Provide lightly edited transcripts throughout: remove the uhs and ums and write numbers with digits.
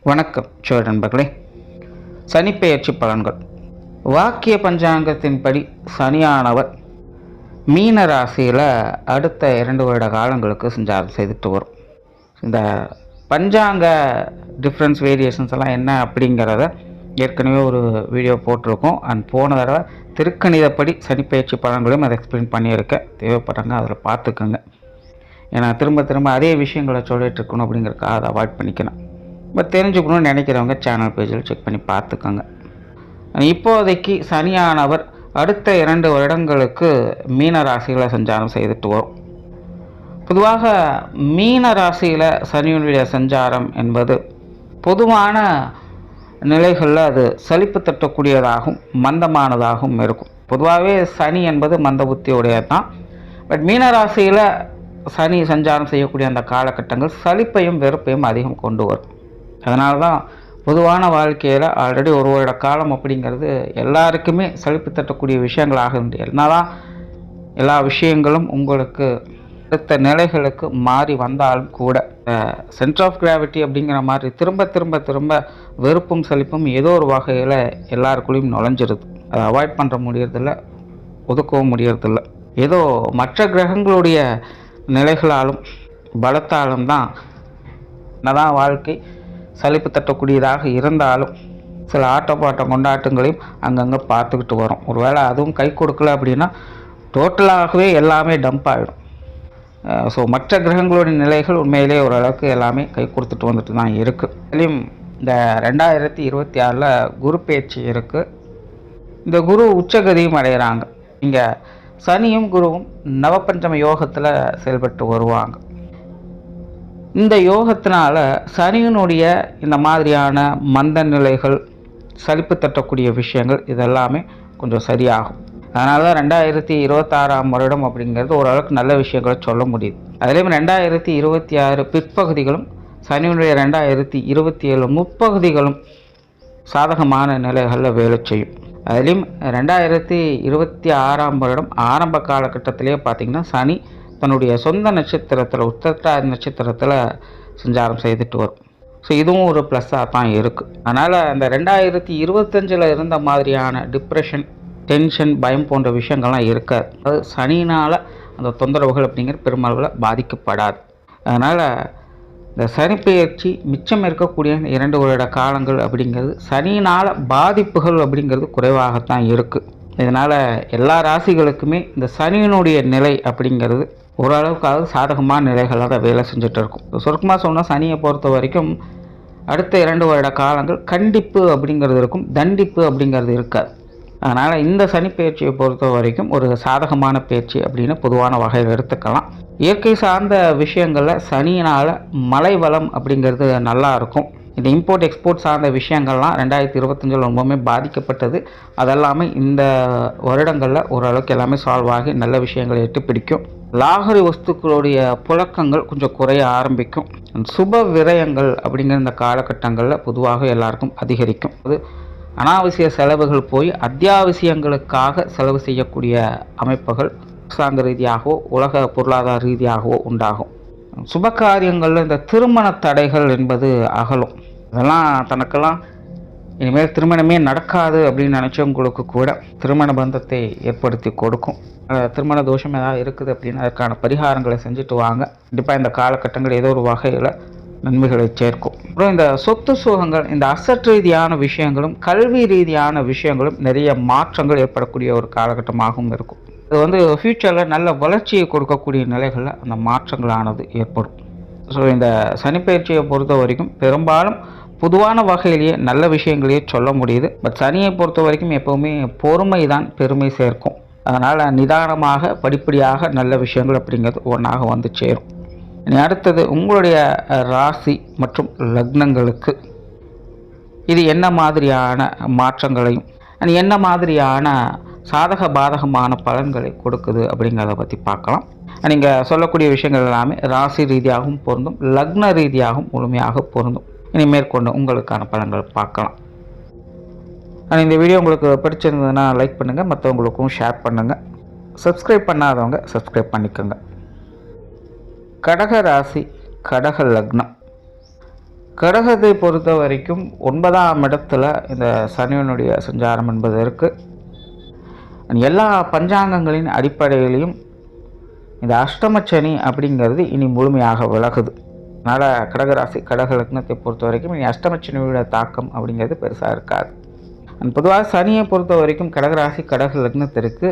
வணக்கம் சோழ நண்பர்களே. சனிப்பெயர்ச்சி பலன்கள். வாக்கிய பஞ்சாங்கத்தின்படி சனியானவர் மீன ராசியில் அடுத்த 2 வருட காலங்களுக்கு சஞ்சாரம் செய்துட்டு வரும். இந்த பஞ்சாங்க டிஃப்ரென்ஸ் வேரியேஷன்ஸ் எல்லாம் என்ன அப்படிங்கிறத ஏற்கனவே ஒரு வீடியோ போட்டிருக்கோம். போன தடவை திருக்கணிதப்படி சனிப்பெயர்ச்சி பலன்களையும் அதை எக்ஸ்பிளைன் பண்ணியிருக்கேன். தேவைப்படுறாங்க அதில் பார்த்துக்கோங்க. ஏன்னா திரும்ப அதே விஷயங்களை சொல்லிட்டு இருக்கணும் அப்படிங்கிறதுக்காக அதை அவாய்ட் பண்ணிக்கணும். பட் தெரிஞ்சுக்கணும்னு நினைக்கிறவங்க சேனல் பேஜில் செக் பண்ணி பார்த்துக்கோங்க. இப்போதைக்கு சனியானவர் அடுத்த 2 வருடங்களுக்கு மீன ராசியில் சஞ்சாரம் செய்துட்டு வரும். பொதுவாக மீன ராசியில் சனியுடைய சஞ்சாரம் என்பது பொதுவான நிலைகளில் அது சலிப்பு தட்டக்கூடியதாகவும் மந்தமானதாகவும் இருக்கும். பொதுவாகவே சனி என்பது மந்த புத்தியுடையது தான். பட் மீன ராசியில் சனி சஞ்சாரம் செய்யக்கூடிய அந்த காலகட்டங்கள் சலிப்பையும் வெறுப்பையும் அதிகம் கொண்டு வரும். அதனால தான் பொதுவான வாழ்க்கையில் ஆல்ரெடி ஒரு வருட காலம் அப்படிங்கிறது எல்லாருக்குமே சலிப்பு தட்டக்கூடிய விஷயங்களாக இருந்து என்னதான் எல்லா விஷயங்களும் உங்களுக்கு அடுத்த நிலைகளுக்கு மாறி வந்தாலும் கூட சென்டர் ஆஃப் கிராவிட்டி அப்படிங்கிற மாதிரி திரும்ப வெறுப்பும் சலிப்பும் ஏதோ ஒரு வகையில் எல்லாருக்குள்ளேயும் நுழைஞ்சிருது. அதை அவாய்ட் பண்ணுற முடியறதில்ல, ஒதுக்கவும் முடியறதில்ல. ஏதோ மற்ற கிரகங்களுடைய நிலைகளாலும் பலத்தாலும் தான் என்னதான் வாழ்க்கை சலிப்பு தட்டக்கூடியதாக இருந்தாலும் சில ஆட்டப்பாட்டம் கொண்டாட்டங்களையும் அங்கங்கே பார்த்துக்கிட்டு வரும். ஒருவேளை அதுவும் கை கொடுக்கல அப்படின்னா டோட்டலாகவே எல்லாமே டம்ப் ஆகிடும். ஸோ மற்ற கிரகங்களுடைய நிலைகள் உண்மையிலே ஓரளவுக்கு எல்லாமே கை கொடுத்துட்டு வந்துட்டு தான் இருக்குது. அதுலேயும் இந்த 2026 குரு பேச்சு இருக்குது. இந்த குரு உச்சகதியும் அடைகிறாங்க. இங்கே சனியும் குருவும் நவபஞ்சம யோகத்தில் செயல்பட்டு வருவாங்க. இந்த யோகத்தினால சனியினுடைய இந்த மாதிரியான மந்த நிலைகள், சலிப்பு தட்டக்கூடிய விஷயங்கள் இதெல்லாமே கொஞ்சம் சரியாகும். அதனால தான் 2026 வருடம் அப்படிங்கிறது ஓரளவுக்கு நல்ல விஷயங்களை சொல்ல முடியுது. அதுலேயும் 2026 பிற்பகுதிகளும் சனியினுடைய 2027 முற்பகுதிகளும் சாதகமான நிலைகளில் வேலை செய்யும். அதுலேயும் 2026 வருடம் ஆரம்ப காலகட்டத்திலே பார்த்திங்கன்னா சனி தன்னுடைய சொந்த நட்சத்திரத்தில் உத்திரட்டாதி நட்சத்திரத்தில் சஞ்சாரம் செய்துட்டு வரும். ஸோ இதுவும் ஒரு ப்ளஸ்ஸாக தான் இருக்குது. அதனால் அந்த 2025 இருந்த மாதிரியான டிப்ரெஷன், டென்ஷன், பயம் போன்ற விஷயங்கள்லாம் இருக்காது. அது சனினால் அந்த தொந்தரவுகள் அப்படிங்கிற பெருமளவில் பாதிக்கப்படாது. அதனால் இந்த சனிப்பெயர்ச்சி மிச்சம் இருக்கக்கூடிய 2 வருட காலங்கள் அப்படிங்கிறது சனியினால் பாதிப்புகள் அப்படிங்கிறது குறைவாகத்தான் இருக்குது. இதனால் எல்லா ராசிகளுக்குமே இந்த சனியினுடைய நிலை அப்படிங்கிறது ஓரளவுக்காவது சாதகமான நிலைகளாக வேலை செஞ்சுட்டு இருக்கும். சுருக்கமாக சொன்னால் சனியை பொறுத்த வரைக்கும் அடுத்த 2 வருட காலங்கள் கண்டிப்பு அப்படிங்கிறது இருக்கும், தண்டிப்பு அப்படிங்கிறது இருக்காது. அதனால் இந்த சனி பயிற்சியை பொறுத்த வரைக்கும் ஒரு சாதகமான பயிற்சி அப்படின்னு பொதுவான வகையில் எடுத்துக்கலாம். இயற்கை சார்ந்த விஷயங்களில் சனியினால் மழை வளம் அப்படிங்கிறது நல்லா இருக்கும். இந்த இம்போர்ட் எக்ஸ்போர்ட் சார்ந்த விஷயங்கள்லாம் 2025 ரொம்பவுமே பாதிக்கப்பட்டது. அதெல்லாமே இந்த வருடங்களில் ஓரளவுக்கு எல்லாமே சால்வ் ஆகி நல்ல விஷயங்களை எட்டு பிடிக்கும். லாகரி வஸ்துக்களுடைய புழக்கங்கள் கொஞ்சம் குறைய ஆரம்பிக்கும். சுப விரயங்கள் அப்படிங்கிற இந்த காலகட்டங்களில் பொதுவாக எல்லாருக்கும் அதிகரிக்கும். அது அனாவசிய செலவுகள் போய் அத்தியாவசியங்களுக்காக செலவு செய்யக்கூடிய அமைப்புகள் அரசாங்க ரீதியாகவோ உலக பொருளாதார ரீதியாகவோ உண்டாகும். சுப காரியங்களில் இந்த திருமண தடைகள் என்பது அகலும். அதெல்லாம் தனக்கெல்லாம் இனிமேல் திருமணமே நடக்காது அப்படின்னு நினச்சவங்களுக்கு கூட திருமண பந்தத்தை ஏற்படுத்தி கொடுக்கும். திருமண தோஷம் ஏதாவது இருக்குது அப்படின்னா அதற்கான பரிகாரங்களை செஞ்சுட்டு வாங்க. கண்டிப்பாக இந்த காலகட்டங்கள் ஏதோ ஒரு வகையில் நன்மைகளை சேர்க்கும். அப்புறம் இந்த சொத்து சுகங்கள், இந்த அசட் ரீதியான விஷயங்களும் கல்வி ரீதியான விஷயங்களும் நிறைய மாற்றங்கள் ஏற்படக்கூடிய ஒரு காலகட்டமாகவும் இருக்கும். அது ஃப்யூச்சரில் நல்ல வளர்ச்சியை கொடுக்கக்கூடிய நிலைகளில் அந்த மாற்றங்களானது ஏற்படும். ஸோ இந்த சனிப்பெயர்ச்சியை பொறுத்த வரைக்கும் பெரும்பாலும் பொதுவான வகையிலேயே நல்ல விஷயங்களையே சொல்ல முடியுது. பட் சனியை பொறுத்த வரைக்கும் எப்போவுமே பொறுமை தான் பெருமை சேர்க்கும். அதனால் நிதானமாக படிப்படியாக நல்ல விஷயங்கள் அப்படிங்கிறது ஒன்றாக வந்து சேரும். இனி அடுத்தது உங்களுடைய ராசி மற்றும் லக்னங்களுக்கு இது என்ன மாதிரியான மாற்றங்களையும் என்ன மாதிரியான சாதக பாதகமான பலன்களை கொடுக்குது அப்படிங்கிறத பற்றி பார்க்கலாம். நீங்கள் சொல்லக்கூடிய விஷயங்கள் எல்லாமே ராசி ரீதியாகவும் பொருந்தும், லக்ன ரீதியாகவும் முழுமையாக பொருந்தும். இனி மேற்கொண்டு உங்களுக்கான பலன்கள் பார்க்கலாம். இந்த வீடியோ உங்களுக்கு பிடிச்சிருந்ததுன்னா லைக் பண்ணுங்கள், மற்றவங்களுக்கும் ஷேர் பண்ணுங்கள். சப்ஸ்கிரைப் பண்ணாதவங்க சப்ஸ்கிரைப் பண்ணிக்கோங்க. கடக ராசி, கடக லக்னம். கடகத்தை பொறுத்த வரைக்கும் 9ஆம் இடத்துல இந்த சனியினுடைய சஞ்சாரம் என்பது இருக்குது. எல்லா பஞ்சாங்கங்களின் அடிப்படையிலையும் இந்த அஷ்டமச்சனி அப்படிங்கிறது இனி முழுமையாக விலகுது. அதனால் கடகராசி கடக லக்னத்தை பொறுத்த வரைக்கும் இனி அஷ்டமச்சனியோட தாக்கம் அப்படிங்கிறது பெருசாக இருக்காது. பொதுவாக சனியை பொறுத்த வரைக்கும் கடகராசி கடக லக்னத்திற்கு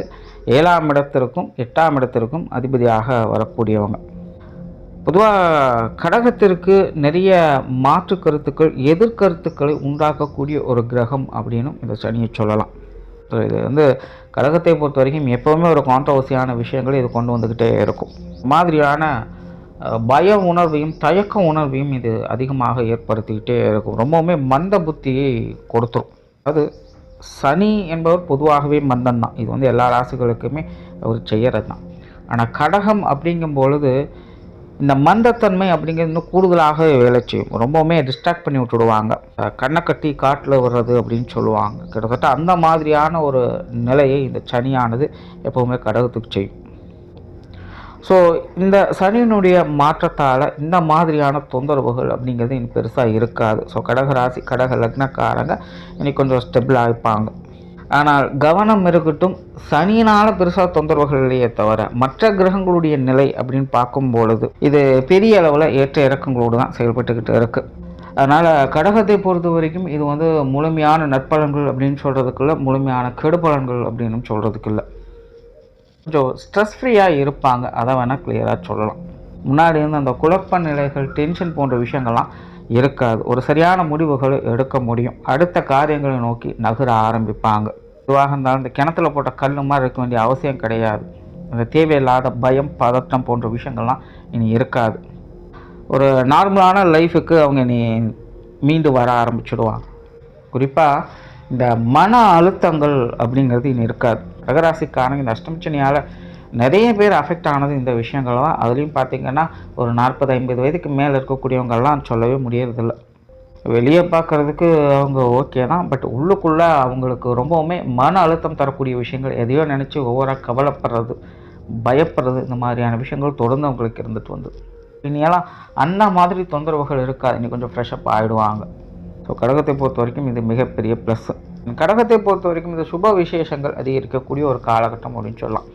7ஆம் இடத்திற்கும் 8ஆம் இடத்திற்கும் அதிபதியாக வரக்கூடியவங்க. பொதுவாக கடகத்திற்கு நிறைய மாற்று கருத்துக்கள் எதிர்கருத்துக்களை உண்டாக்கக்கூடிய ஒரு கிரகம் அப்படின்னும் இந்த சனியை சொல்லலாம். ஸோ இது கடகத்தை பொறுத்த வரைக்கும் எப்போவுமே ஒரு கான்ட்ரவர்சியான விஷயங்கள் இது கொண்டு வந்துக்கிட்டே இருக்கும். மாதிரியான பய உணர்வையும் தயக்க உணர்வையும் இது அதிகமாக ஏற்படுத்திக்கிட்டே இருக்கும். ரொம்பவுமே மந்த புத்தியை கொடுத்துரும். அது சனி என்பவர் பொதுவாகவே மந்தம் தான். இது எல்லா ராசிகளுக்குமே அவர் செய்கிறது தான். ஆனால் கடகம் அப்படிங்கும் பொழுது இந்த மந்தத்தன்மை அப்படிங்கிறது இன்னும் கூடுதலாக வேலை செய்யும். ரொம்பவுமே டிஸ்ட்ராக்ட் பண்ணி விட்டுடுவாங்க. கண்ணை கட்டி காட்டில் வர்றது அப்படின்னு சொல்லுவாங்க. கிட்டத்தட்ட அந்த மாதிரியான ஒரு நிலையை இந்த சனியானது எப்போவுமே கடகத்துக்கு செய்யும். ஸோ இந்த சனியினுடைய மாற்றத்தால் இந்த மாதிரியான தொந்தரவுகள் அப்படிங்கிறது இனி பெருசாக இருக்காது. ஸோ கடகராசி கடக லக்னக்காரங்க இனி கொஞ்சம் ஸ்டெபிள் ஆகிப்பாங்க. ஆனால் கவனம் இருக்கட்டும், சனியினால் பெருசாக தொந்தரவுகள் இல்லையே தவிர மற்ற கிரகங்களுடைய நிலை அப்படின்னு பார்க்கும் பொழுது இது பெரிய அளவில் ஏற்ற இறக்கங்களோடு தான் செயல்பட்டுக்கிட்டு இருக்குது. அதனால் கடகத்தை பொறுத்த வரைக்கும் இது முழுமையான நற்பலன்கள் அப்படின்னு சொல்கிறதுக்குள்ள, முழுமையான கெடுபலன்கள் அப்படின்னு சொல்கிறதுக்கு இல்லை. கொஞ்சம் ஸ்ட்ரெஸ் ஃப்ரீயாக இருப்பாங்க, அதை வேணால் கிளியராக சொல்லலாம். முன்னாடி அந்த குழப்ப நிலைகள், டென்ஷன் போன்ற விஷயங்கள்லாம் இருக்காது. ஒரு சரியான முடிவுகளை எடுக்க முடியும். அடுத்த காரியங்களை நோக்கி நகர ஆரம்பிப்பாங்க. இதுவாக இருந்தாலும் இந்த கிணத்துல போட்ட கல் மாதிரி இருக்க வேண்டிய அவசியம் கிடையாது. அந்த தேவையில்லாத பயம், பதட்டம் போன்ற விஷயங்கள்லாம் இனி இருக்காது. ஒரு நார்மலான லைஃபுக்கு அவங்க இனி மீண்டு வர ஆரம்பிச்சிடுவாங்க. குறிப்பாக இந்த மன அழுத்தங்கள் அப்படிங்கிறது இனி இருக்காது. கடகராசிக்காரங்க இந்த அஷ்டமச்சனியால் நிறைய பேர் அஃபெக்ட் ஆனது இந்த விஷயங்கள் தான். அதுலேயும் பார்த்திங்கன்னா ஒரு 40-50 வயதுக்கு மேலே இருக்கக்கூடியவங்கெல்லாம் சொல்லவே முடியறதில்ல. வெளியே பார்க்குறதுக்கு அவங்க ஓகே தான், பட் உள்ளுக்குள்ளே அவங்களுக்கு ரொம்பவுமே மன அழுத்தம் தரக்கூடிய விஷயங்கள், எதையோ நினச்சி ஒவ்வொரு கவலைப்படுறது, பயப்படுறது, இந்த மாதிரியான விஷயங்கள் தொடர்ந்து அவங்களுக்கு இருந்துட்டு வந்தது. இனியெல்லாம் அந்த மாதிரி தொந்தரவுகள் இருக்காது. இன்னும் கொஞ்சம் ஃப்ரெஷ்அப் ஆகிடுவாங்க. ஸோ கடகத்தை பொறுத்த வரைக்கும் இது மிகப்பெரிய ப்ளஸ். கடகத்தை பொறுத்த வரைக்கும் இந்த சுப விசேஷங்கள் அதிகரிக்கக்கூடிய ஒரு காலகட்டம் அப்படின்னு சொல்லலாம்.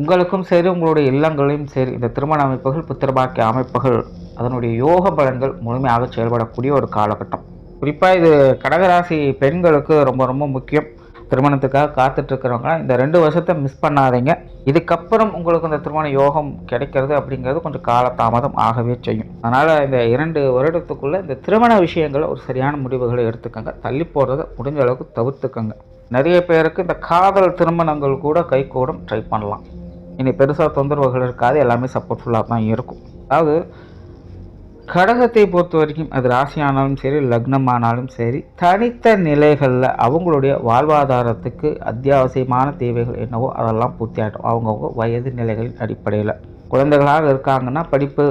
உங்களுக்கும் சரி, உங்களுடைய இல்லங்களையும் சரி, இந்த திருமண அமைப்புகள், புத்திரபாக்கிய அமைப்புகள், அதனுடைய யோக பலன்கள் முழுமையாக செயல்படக்கூடிய ஒரு காலகட்டம். குறிப்பாக இது கடகராசி பெண்களுக்கு ரொம்ப ரொம்ப முக்கியம். திருமணத்துக்காக காத்துட்ருக்கிறவங்களாம் இந்த 2 வருஷத்தை மிஸ் பண்ணாதீங்க. இதுக்கப்புறம் உங்களுக்கு இந்த திருமண யோகம் கிடைக்கிறது அப்படிங்கிறது கொஞ்சம் காலதாமதம் ஆகவே செய்யும். அதனால் இந்த 2 வருடத்துக்குள்ளே இந்த திருமண விஷயங்களை ஒரு சரியான முடிவுகளை எடுத்துக்கோங்க. தள்ளி போடுறதை முடிஞ்ச அளவுக்கு தவிர்த்துக்கோங்க. நிறைய பேருக்கு இந்த காதல் திருமணங்கள் கூட கைகூடம் ட்ரை பண்ணலாம். இனி பெருசாக தொந்தரவுகள் இருக்காது. எல்லாமே சப்போர்ட்ஃபுல்லாக தான் இருக்கும். அதாவது கடகத்தை பொறுத்த வரைக்கும் அது ராசியானாலும் சரி, லக்னமானாலும் சரி, தனித்த நிலைகளில் அவங்களுடைய வாழ்வாதாரத்துக்கு அத்தியாவசியமான தேவைகள் என்னவோ அதெல்லாம் பூர்த்தி ஆகிடும். அவங்கவுங்க வயது நிலைகளின் அடிப்படையில். குழந்தைகளாக இருக்காங்கன்னா படிப்பு,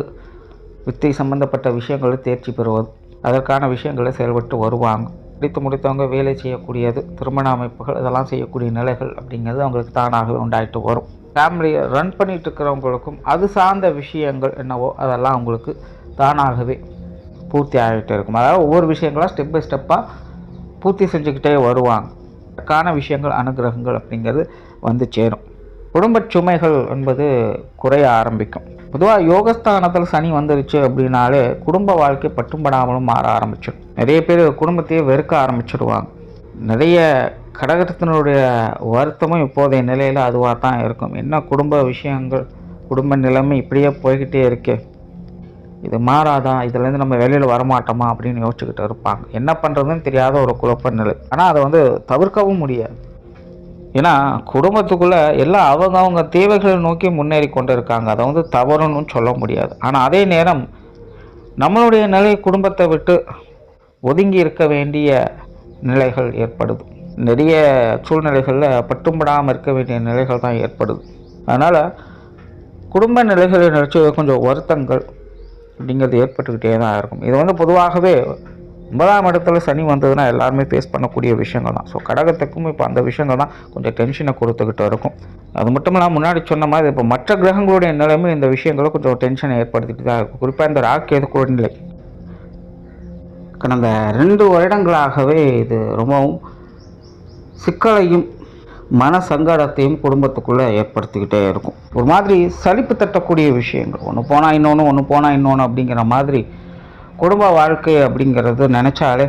வித்தை சம்பந்தப்பட்ட விஷயங்களை தேர்ச்சி பெறுவது, அதற்கான விஷயங்களை செயல்பட்டு வருவாங்க. படித்து முடித்தவங்க வேலை செய்யக்கூடியது, திருமண அமைப்புகள், இதெல்லாம் செய்யக்கூடிய நிலைகள் அப்படிங்கிறது அவங்களுக்கு தானாகவே உண்டாயிட்டு வரும். ஃபேமிலியை ரன் பண்ணிகிட்டு இருக்கிறவங்களுக்கும் அது சார்ந்த விஷயங்கள் என்னவோ அதெல்லாம் அவங்களுக்கு தானாகவே பூர்த்தி ஆகிட்டே இருக்கும். அதாவது ஒவ்வொரு விஷயங்களாக ஸ்டெப் பை ஸ்டெப்பாக பூர்த்தி செஞ்சுக்கிட்டே வருவாங்க. அதற்கான விஷயங்கள், அனுகிரகங்கள் அப்படிங்கிறது சேரும். குடும்ப சுமைகள் என்பது குறைய ஆரம்பிக்கும். பொதுவாக யோகஸ்தானத்தில் சனி வந்துருச்சு அப்படின்னாலே குடும்ப வாழ்க்கை பட்டும்படாமலும் மாற ஆரம்பிச்சிடும். நிறைய பேர் குடும்பத்தையே வெறுக்க ஆரம்பிச்சிடுவாங்க. நிறைய கடகத்தினுடைய வருத்தமும் இப்போதைய நிலையில் அதுவாக தான் இருக்கும். என்ன குடும்ப விஷயங்கள், குடும்ப நிலைமை இப்படியே போய்கிட்டே இருக்கே, இது மாறாதான், இதுலேருந்து நம்ம வெளியில் வரமாட்டோமா அப்படின்னு யோசிச்சுக்கிட்டு இருப்பாங்க. என்ன பண்ணுறதுன்னு தெரியாத ஒரு குழப்ப நிலை. ஆனால் அதை தவிர்க்கவும் முடியாது. ஏன்னா குடும்பத்துக்குள்ளே எல்லாம் அவங்க தேவைகளை நோக்கி முன்னேறி கொண்டு இருக்காங்க. அதை தவறுன்னு சொல்ல முடியாது. ஆனால் அதே நேரம் நம்மளுடைய நிலை குடும்பத்தை விட்டு ஒதுங்கி இருக்க வேண்டிய நிலைகள் ஏற்படுது. நிறைய சூழ்நிலைகளில் பட்டும்படாமல் இருக்க வேண்டிய நிலைகள் தான் ஏற்படுது. அதனால் குடும்ப நிலைகளை நினச்சி கொஞ்சம் வருத்தங்கள் அப்படிங்கிறது ஏற்பட்டுக்கிட்டே தான் இருக்கும். இது பொதுவாகவே 9ஆம் இடத்துல சனி வந்ததுன்னா எல்லாருமே ஃபேஸ் பண்ணக்கூடிய விஷயங்கள் தான். ஸோ கடகத்துக்கும் இப்போ அந்த விஷயங்கள் தான் கொஞ்சம் டென்ஷனை கொடுத்துக்கிட்டு இருக்கும். அது மட்டும் இல்லாமல் முன்னாடி சொன்ன மாதிரி இப்போ மற்ற கிரகங்களுடைய நிலைமை இந்த விஷயங்களும் கொஞ்சம் டென்ஷனை ஏற்படுத்திட்டு தான் இருக்கும். குறிப்பாக இந்த ராகு கேது நிலை, கடந்த 2 வருடங்களாகவே இது ரொம்பவும் சிக்கலையும் மன சங்கடத்தையும் குடும்பத்துக்குள்ளே ஏற்படுத்திக்கிட்டே இருக்கும். ஒரு மாதிரி சலிப்பு தட்டக்கூடிய விஷயங்கள், ஒன்று போனால் இன்னொன்று, ஒன்று போனால் இன்னொன்று அப்படிங்கிற மாதிரி குடும்ப வாழ்க்கை அப்படிங்கிறது நினச்சாலே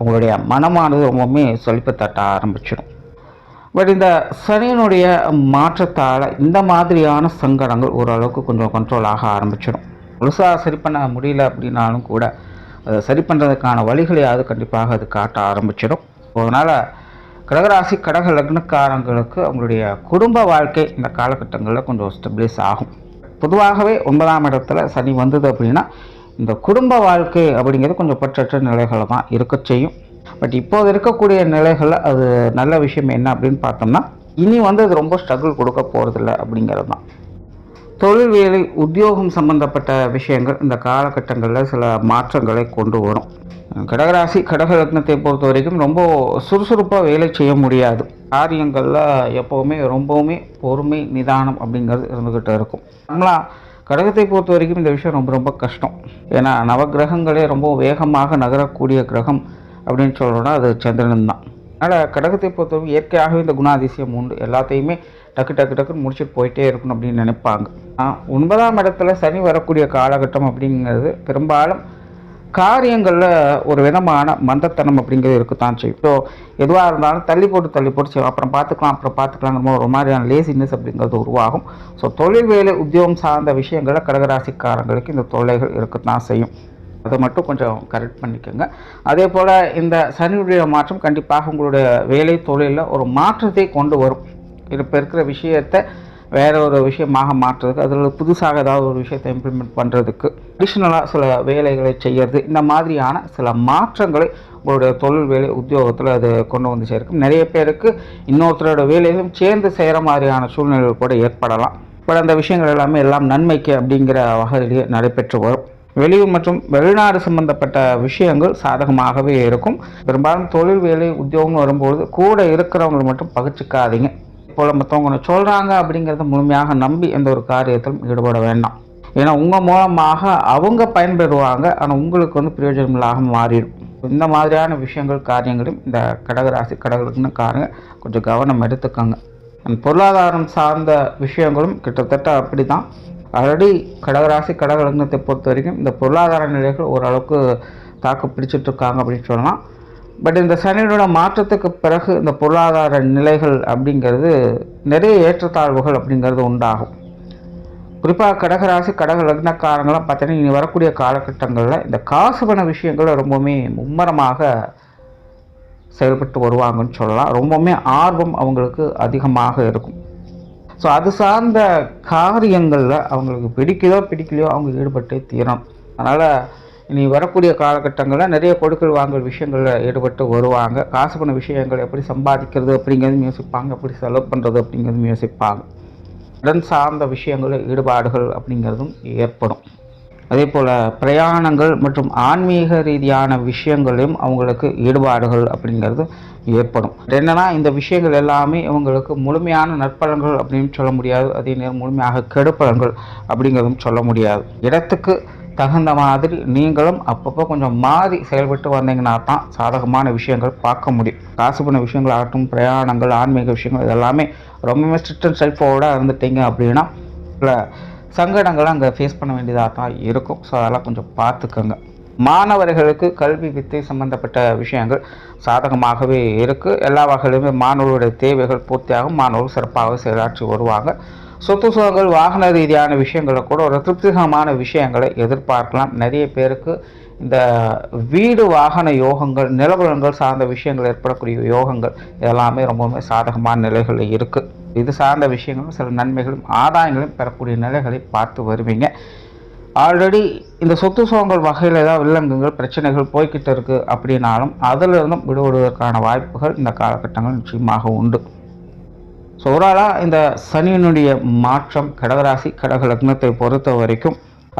உங்களுடைய மனமானது ரொம்பவுமே சலிப்பு தட்ட ஆரம்பிச்சிடும். பட் இந்த சனியினுடைய மாற்றத்தால் இந்த மாதிரியான சங்கடங்கள் ஓரளவுக்கு கொஞ்சம் கண்ட்ரோல் ஆக ஆரம்பிச்சிடும். முழுசாக சரி பண்ண முடியல அப்படின்னாலும் கூட அதை சரி பண்ணுறதுக்கான வழிகளையாவது கண்டிப்பாக அது காட்ட ஆரம்பிச்சிடும். அதனால் கடகராசி கடக லக்னக்காரங்களுக்கு அவங்களுடைய குடும்ப வாழ்க்கை இந்த காலகட்டங்களில் கொஞ்சம் ஸ்டெபிலைஸ் ஆகும். பொதுவாகவே 9ஆம் இடத்துல சனி வந்தது அப்படின்னா இந்த குடும்ப வாழ்க்கை அப்படிங்கிறது கொஞ்சம் பற்றற்ற நிலைகளை தான் இருக்க செய்யும். பட் இப்போது இருக்கக்கூடிய நிலைகளில் அது நல்ல விஷயம் என்ன அப்படின்னு பார்த்தோம்னா, இனி அது ரொம்ப ஸ்ட்ரகிள் கொடுக்க போகிறதில்ல அப்படிங்கிறது தான். தொழில் வேலை உத்தியோகம் சம்பந்தப்பட்ட விஷயங்கள் இந்த காலகட்டங்களில் சில மாற்றங்களை கொண்டு வரும். கடகராசி கடக லக்னத்தை பொறுத்த வரைக்கும் ரொம்ப சுறுசுறுப்பாக வேலை செய்ய முடியாது. காரியங்களில் எப்போவுமே ரொம்பவுமே பொறுமை நிதானம் அப்படிங்கிறது இருந்துக்கிட்டு இருக்கும். நம்மளாம் கடகத்தை பொறுத்த வரைக்கும் இந்த விஷயம் ரொம்ப ரொம்ப கஷ்டம். ஏன்னா நவகிரகங்களே ரொம்ப வேகமாக நகரக்கூடிய கிரகம் அப்படின்னு சொல்கிறோன்னா அது சந்திரன் தான். அதனால் கடகத்தை பொறுத்தவரைக்கும் இயற்கையாகவே இந்த குணாதிசயம் உண்டு. எல்லாத்தையுமே டக்கு டக்கு டக்குன்னு முடிச்சுட்டு போயிட்டே இருக்கணும் அப்படின்னு நினைப்பாங்க. 9ஆம் இடத்துல சனி வரக்கூடிய காலகட்டம் அப்படிங்கிறது பெரும்பாலும் காரியங்களில் ஒரு விதமான மந்தத்தனம் அப்படிங்கிறது இருக்குத்தான் செய்யும். ஸோ எதுவாக இருந்தாலும் தள்ளி போட்டு செய்யும். அப்புறம் பார்த்துக்கலாங்கிற ஒரு மாதிரியான லேசினஸ் அப்படிங்கிறது உருவாகும். ஸோ தொழில் வேலை உத்தியோகம் சார்ந்த விஷயங்களில் கடகராசிக்காரங்களுக்கு இந்த தொல்லைகள் இருக்கத்தான் செய்யும். அதை மட்டும் கொஞ்சம் கரெக்ட் பண்ணிக்கோங்க. அதே போல் இந்த சனியுடைய மாற்றம் கண்டிப்பாக உங்களுடைய வேலை தொழிலில் ஒரு மாற்றத்தை கொண்டு வரும். இப்போ இருக்கிற விஷயத்தை வேற ஒரு விஷயமாக மாற்றுறதுக்கு, அதில் புதுசாக ஏதாவது ஒரு விஷயத்தை இம்ப்ளிமெண்ட் பண்ணுறதுக்கு, அடிஷ்னலாக சில வேலைகளை செய்கிறது, இந்த மாதிரியான சில மாற்றங்களை உங்களுடைய தொழில் வேலை உத்தியோகத்தில் அது கொண்டு வந்து சேர்க்கும். நிறைய பேருக்கு இன்னொருத்தரோட வேலைகளும் சேர்ந்து செய்கிற மாதிரியான சூழ்நிலைகள் கூட ஏற்படலாம். பட் அந்த விஷயங்கள் எல்லாம் நன்மைக்கு அப்படிங்கிற வகையிலேயே நடைபெற்று வரும். வெளியூர் மற்றும் வெளிநாடு சம்பந்தப்பட்ட விஷயங்கள் சாதகமாகவே இருக்கும். பெரும்பாலும் தொழில் வேலை உத்தியோகம் வரும்போது கூட இருக்கிறவங்களை மட்டும் பகிர்ச்சிக்காதீங்க. போல் மற்றவங்க சொல்கிறாங்க அப்படிங்கிறத முழுமையாக நம்பி எந்த ஒரு காரியத்திலும் ஈடுபட வேண்டாம். ஏன்னா உங்கள் மூலமாக அவங்க பயன்பெறுவாங்க, ஆனால் உங்களுக்கு பிரயோஜனம் இல்லாமல் மாறிடும். இந்த மாதிரியான விஷயங்கள் காரியங்களும் இந்த கடகராசி கடகலக்னக்காரங்க கொஞ்சம் கவனம் எடுத்துக்கோங்க. பொருளாதாரம் சார்ந்த விஷயங்களும் கிட்டத்தட்ட அப்படி தான். ஆல்ரெடி கடகராசி கடகலக்னத்தை பொறுத்த வரைக்கும் இந்த பொருளாதார நிலைகள் ஓரளவுக்கு தாக்கு பிடிச்சிட்டு இருக்காங்க அப்படின்னு சொல்லலாம். பட் இந்த சனியோட மாற்றத்துக்கு பிறகு இந்த பொருளாதார நிலைகள் அப்படிங்கிறது நிறைய ஏற்றத்தாழ்வுகள் அப்படிங்கிறது உண்டாகும். குறிப்பாக கடகராசி கடக லக்னக்காரங்களாம் பார்த்தீங்கன்னா இனி வரக்கூடிய காலகட்டங்களில் இந்த காசு பண விஷயங்கள் ரொம்பவுமே மும்மரமாக செயல்பட்டு வருவாங்கன்னு சொல்லலாம். ரொம்பவுமே ஆர்வம் அவங்களுக்கு அதிகமாக இருக்கும். ஸோ அது சார்ந்த காரியங்களில் அவங்களுக்கு பிடிக்கலையோ அவங்க ஈடுபட்டு தீரணும். அதனால் இனி வரக்கூடிய காலகட்டங்களில் நிறைய கொடுக்கல் வாங்கல் விஷயங்களில் ஈடுபட்டு வருவாங்க. காசு பண்ண விஷயங்கள் எப்படி சம்பாதிக்கிறது அப்படிங்கிறதும் யோசிப்பாங்க, எப்படி செலவு பண்ணுறது அப்படிங்கிறதும் யோசிப்பாங்க. உடன் சார்ந்த விஷயங்களில் ஈடுபாடுகள் அப்படிங்கிறதும் ஏற்படும். அதே போல் பிரயாணங்கள் மற்றும் ஆன்மீக ரீதியான விஷயங்களையும் அவங்களுக்கு ஈடுபாடுகள் அப்படிங்கிறது ஏற்படும். என்னென்னா இந்த விஷயங்கள் எல்லாமே இவங்களுக்கு முழுமையான நற்பலன்கள் அப்படின்னு சொல்ல முடியாது, அதே நேரம் முழுமையாக கெடுப்பலன்கள் அப்படிங்கிறதும் சொல்ல முடியாது. இடத்துக்கு தகுந்த மாதிரி நீங்களும் அப்பப்போ கொஞ்சம் மாறி செயல்பட்டு வந்தீங்கன்னா தான் சாதகமான விஷயங்கள் பார்க்க முடியும். காசு பண்ண விஷயங்கள் ஆகட்டும், பிரயாணங்கள், ஆன்மீக விஷயங்கள் இதெல்லாமே ரொம்பவே ஸ்ட்ரிக்ட் அண்ட் செல்ஃபோட இருந்துட்டீங்க அப்படின்னா இல்லை சங்கடங்களை அங்கே ஃபேஸ் பண்ண வேண்டியதாக தான் இருக்கும். ஸோ அதெல்லாம் கொஞ்சம் பார்த்துக்கோங்க. மாணவர்களுக்கு கல்வி வித்தை சம்பந்தப்பட்ட விஷயங்கள் சாதகமாகவே இருக்குது. எல்லா வகையிலுமே மாணவர்களுடைய தேவைகள் பூர்த்தியாகும். மாணவர்கள் சிறப்பாக செயலாற்றி வருவாங்க. சொத்து சுகங்கள் வாகன ரீதியான விஷயங்களை கூட ஒரு திருப்திகரமான விஷயங்களை எதிர்பார்க்கலாம். நிறைய பேருக்கு இந்த வீடு வாகன யோகங்கள், நிலவரங்கள் சார்ந்த விஷயங்கள் ஏற்படக்கூடிய யோகங்கள் இதெல்லாமே ரொம்பவுமே சாதகமான நிலைகளில் இருக்குது. இது சார்ந்த விஷயங்களும் சில நன்மைகளும் ஆதாயங்களும் பெறக்கூடிய நிலைகளை பார்த்து வருவீங்க. ஆல்ரெடி இந்த சொத்து சுகங்கள் வகையில் ஏதாவது வில்லங்கங்கள் பிரச்சனைகள் போய்கிட்டு இருக்குது அப்படின்னாலும் அதிலிருந்தும் விடுபடுவதற்கான வாய்ப்புகள் இந்த காலகட்டங்கள் நிச்சயமாக உண்டு. ஸோ ஓவராலாக இந்த சனியினுடைய மாற்றம் கடகராசி கடக லக்னத்தை பொறுத்த வரைக்கும்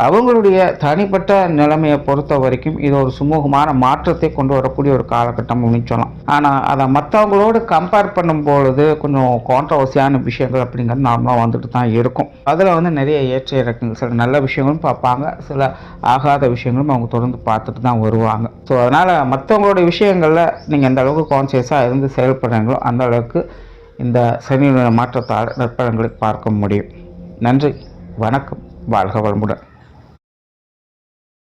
அவங்களுடைய தனிப்பட்ட நிலைமையை பொறுத்த வரைக்கும் இது ஒரு சுமூகமான மாற்றத்தை கொண்டு வரக்கூடிய ஒரு காலகட்டம் அப்படின்னு சொல்லலாம். ஆனால் அதை மற்றவங்களோடு கம்பேர் பண்ணும்பொழுது கொஞ்சம் கான்ட்ரவர்சியான விஷயங்கள் அப்படிங்கிறது நார்மலாக வந்துட்டு தான் இருக்கும். அதில் வந்து நிறைய ஏற்ற இறக்குங்கள், சில நல்ல விஷயங்களும் பார்ப்பாங்க, சில ஆகாத விஷயங்களும் அவங்க தொடர்ந்து பார்த்துட்டு தான் வருவாங்க. ஸோ அதனால் மற்றவங்களுடைய விஷயங்களில் நீங்கள் எந்த அளவுக்கு கான்சியஸாக இருந்து செயல்படுறீங்களோ அந்த அளவுக்கு இந்த சனியுடைய மாற்றத்தால் நற்பலன்களை பார்க்க முடியும். நன்றி, வணக்கம், வாழ்க வளமுடன்.